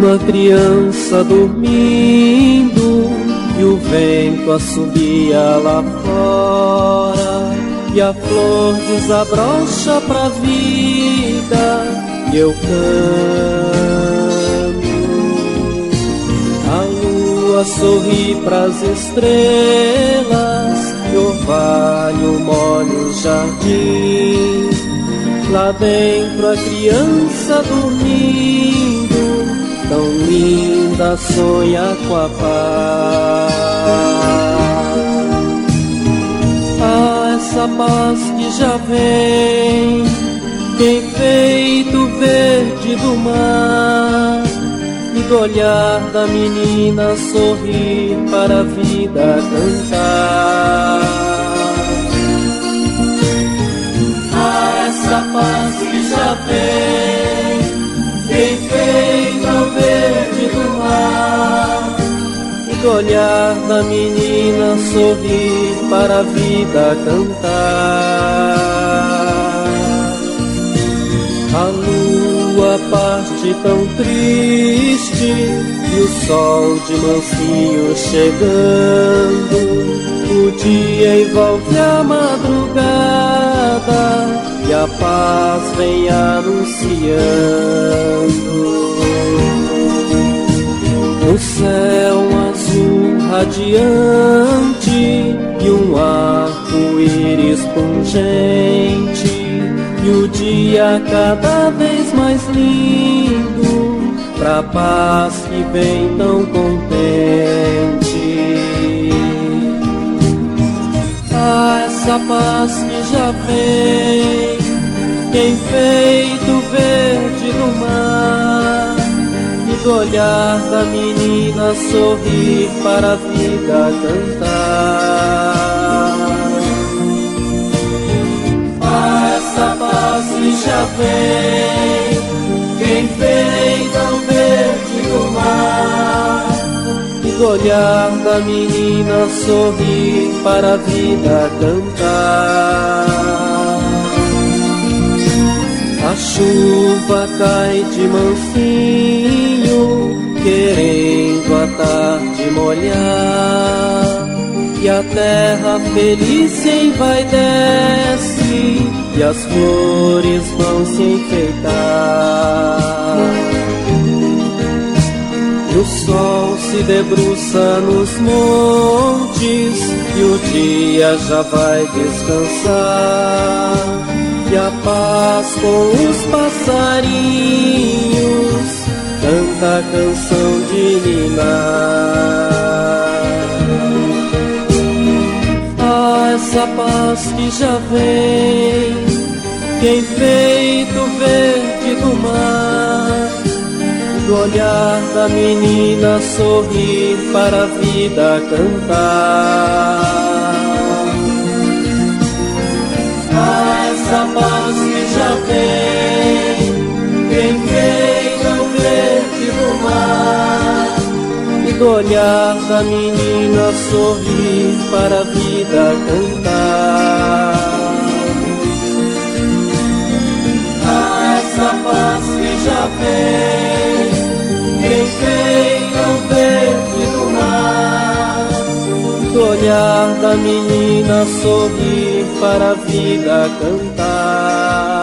uma criança dormindo e o vento assobia lá fora e a flor desabrocha pra vida e eu canto. A lua sorri pras estrelas e o orvalho molha o jardim. Lá dentro a criança dormindo, tão linda, sonha com a paz. Ah, essa paz que já vem, tem feito verde do mar, e do olhar da menina sorrir para a vida cantar. Essa paz que já vem, tem feito ao verde do mar, e do olhar da menina sorrir para a vida cantar. A lua parte tão triste e o sol de mansinho chegando, o dia envolve a madrugada e a paz vem anunciando. No céu um azul radiante e um arco-íris pungente, e o dia cada vez mais lindo, pra paz que vem tão contente. Ah, essa paz que já vem, tem feito verde no mar, e do olhar da menina sorrir para a vida cantar. Ah, essa paz que já vem, tem feito verde no mar, e do olhar da menina sorrir para a vida cantar. A chuva cai de mansinho, querendo a tarde molhar, e a terra feliz se envaidece, e as flores vão se enfeitar. E o sol se debruça nos montes, e o dia já vai descansar, e a paz com os passarinhos canta a canção de ninar. Ah, essa paz que já vem, tem feito verde do mar, do olhar da menina sorrir para a vida cantar. Essa paz que já vem, tem feito verde do mar, e do olhar da menina sorrir para a vida cantar. Essa paz que já vem, tem feito verde do mar, do olhar da menina sorrir para a vida cantar.